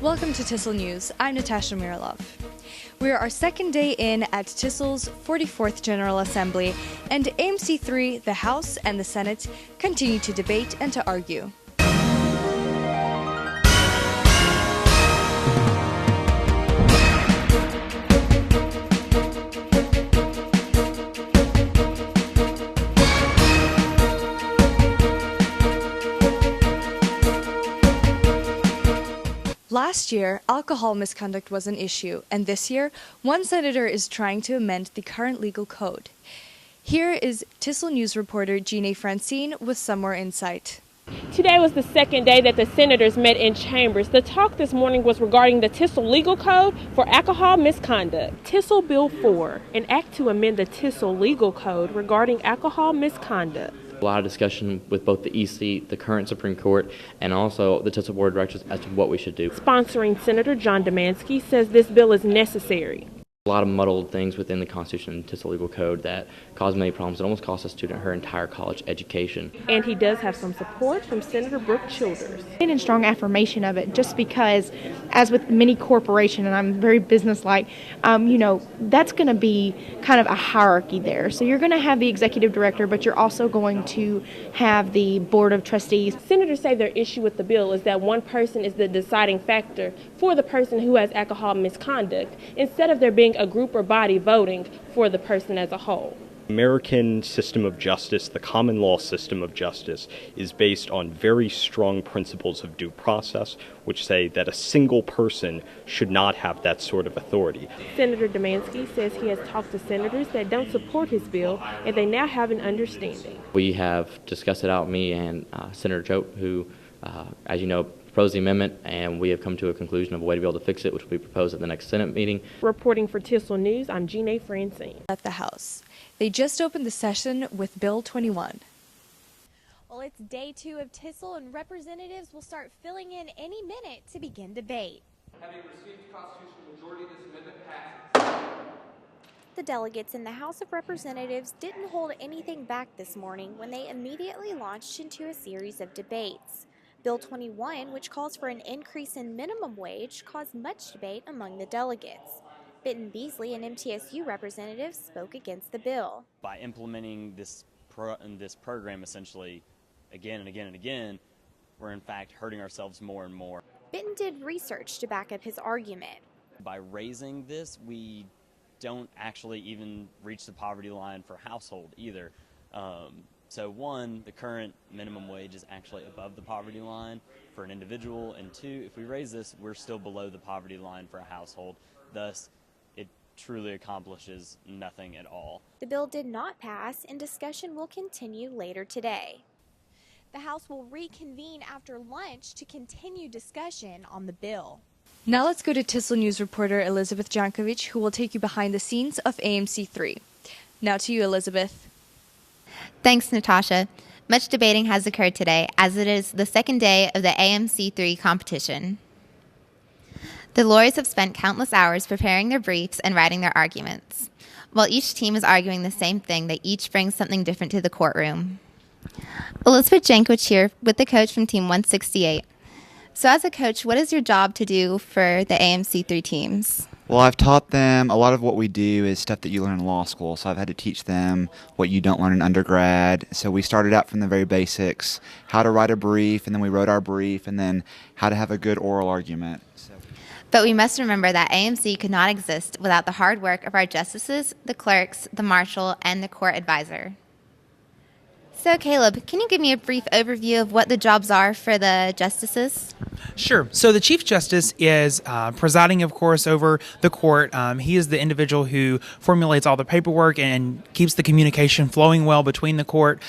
Welcome to TISL News. I'm Natasha Mirilov. We are our second day in at TISL's 44th General Assembly, and AMC3, the House, and the Senate continue to debate and to argue. Last year, alcohol misconduct was an issue, and this year, one senator is trying to amend the current legal code. Here is TISL News reporter Jeanne Francine with some more insight. Today was the second day that the senators met in chambers. The talk this morning was regarding the TISL legal code for alcohol misconduct. TISL Bill 4, an act to amend the TISL legal code regarding alcohol misconduct. A lot of discussion with both the EC, the current Supreme Court, and also the TISL Board of Directors as to what we should do. Sponsoring Senator John Domanski says this bill is necessary. A lot of muddled things within the Constitution and TISL legal code that cause many problems. It almost cost a student her entire college education. And he does have some support from Senator Brooke Childers. In strong affirmation of it, just because, as with many corporations, and I'm very businesslike, that's going to be kind of a hierarchy there. So you're going to have the executive director, but you're also going to have the board of trustees. Senators say their issue with the bill is that one person is the deciding factor for the person who has alcohol misconduct, instead of there being a group or body voting for the person as a whole. American system of justice, the common law system of justice, is based on very strong principles of due process, which say that a single person should not have that sort of authority. Senator Domanski says he has talked to senators that don't support his bill, and they now have an understanding. We have discussed it out, me and Senator Choate, who, as you know, proposed the amendment, and we have come to a conclusion of a way to be able to fix it, which will be proposed at the next Senate meeting. Reporting for TISL News, I'm Jeanne Francine. At the House. They just opened the session with Bill 21. Well, it's day 2 of TISL, and representatives will start filling in any minute to begin debate. Having received the constitutional majority, this amendment passes. The delegates in the House of Representatives didn't hold anything back this morning when they immediately launched into a series of debates. Bill 21, which calls for an increase in minimum wage, caused much debate among the delegates. Benton Beasley, an MTSU representative, spoke against the bill. By implementing this program essentially again and again and again, we're in fact hurting ourselves more and more. Benton did research to back up his argument. By raising this, we don't actually even reach the poverty line for household either. So one, the current minimum wage is actually above the poverty line for an individual, and two, if we raise this, we're still below the poverty line for a household. Thus, it truly accomplishes nothing at all. The bill did not pass, and discussion will continue later today. The House will reconvene after lunch to continue discussion on the bill. Now let's go to TISL News reporter Elizabeth Jankovic, who will take you behind the scenes of AMC3. Now to you, Elizabeth. Thanks, Natasha. Much debating has occurred today, as it is the second day of the AMC3 competition. The lawyers have spent countless hours preparing their briefs and writing their arguments. While each team is arguing the same thing, they each bring something different to the courtroom. Elizabeth Jankovic here with the coach from Team 168. So as a coach, what is your job to do for the AMC3 teams? Well, I've taught them a lot of what we do is stuff that you learn in law school, so I've had to teach them what you don't learn in undergrad. So we started out from the very basics, how to write a brief, and then we wrote our brief, and then how to have a good oral argument. But we must remember that AMC could not exist without the hard work of our justices, the clerks, the marshal, and the court advisor. So, Caleb, can you give me a brief overview of what the jobs are for the justices? Sure. So the Chief Justice is presiding, of course, over the court. He is the individual who formulates all the paperwork and keeps the communication flowing well between the court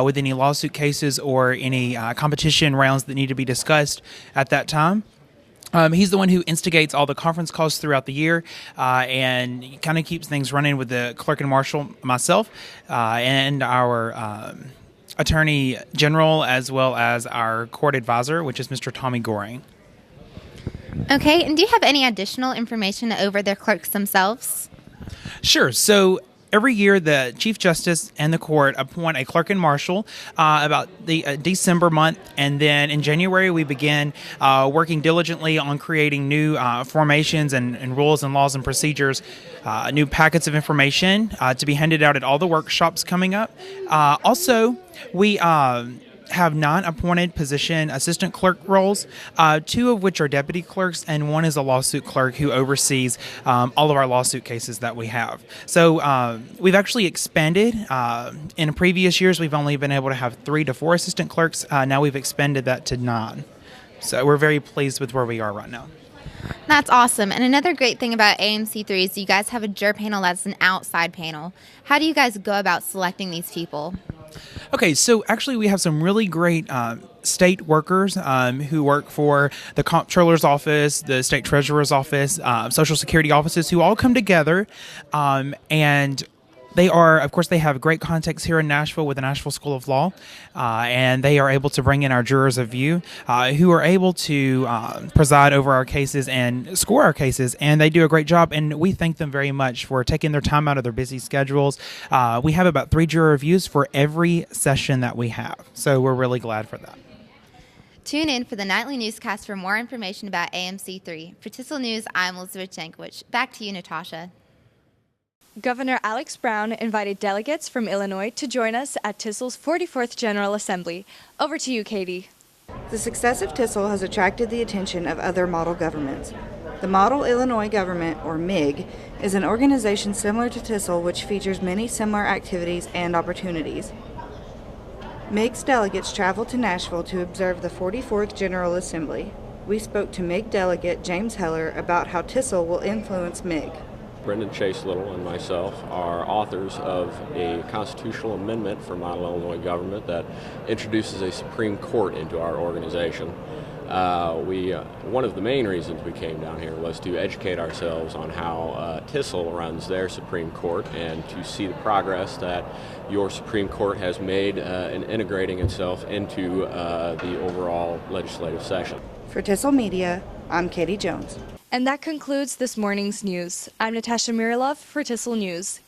with any lawsuit cases or any competition rounds that need to be discussed at that time. He's the one who instigates all the conference calls throughout the year and kind of keeps things running with the clerk and marshal, myself, and our Attorney General, as well as our court advisor, which is Mr. Tommy Goring. Okay, and do you have any additional information over their clerks themselves? Sure. So every year, the Chief Justice and the court appoint a clerk and marshal about the December month, and then in January we begin working diligently on creating new formations and rules and laws and procedures, new packets of information to be handed out at all the workshops coming up. Also, we have 9 appointed position assistant clerk roles, 2 of which are deputy clerks, and 1 is a lawsuit clerk who oversees all of our lawsuit cases that we have. So we've actually expanded. In previous years, we've only been able to have 3 to 4 assistant clerks. Now we've expanded that to 9. So we're very pleased with where we are right now. That's awesome. And another great thing about AMC3 is you guys have a juror panel that's an outside panel. How do you guys go about selecting these people? Okay, so actually we have some really great state workers who work for the comptroller's office, the state treasurer's office, social security offices, who all come together and they are, of course, they have great contacts here in Nashville with the Nashville School of Law, and they are able to bring in our jurors of view who are able to preside over our cases and score our cases, and they do a great job, and we thank them very much for taking their time out of their busy schedules. We have about 3 juror reviews for every session that we have, so we're really glad for that. Tune in for the nightly newscast for more information about AMC3. For TISL News, I'm Elizabeth Jankovic. Back to you, Natasha. Governor Alex Brown invited delegates from Illinois to join us at TISL's 44th General Assembly. Over to you, Katie. The success of TISL has attracted the attention of other model governments. The Model Illinois Government, or MIG, is an organization similar to TISL which features many similar activities and opportunities. MIG's delegates traveled to Nashville to observe the 44th General Assembly. We spoke to MIG delegate James Heller about how TISL will influence MIG. Brendan Chase Little and myself are authors of a constitutional amendment for Model Illinois Government that introduces a Supreme Court into our organization. One of the main reasons we came down here was to educate ourselves on how TISL runs their Supreme Court and to see the progress that your Supreme Court has made in integrating itself into the overall legislative session. For TISL Media, I'm Katie Jones. And that concludes this morning's news. I'm Natasha Mirilov for TISL News.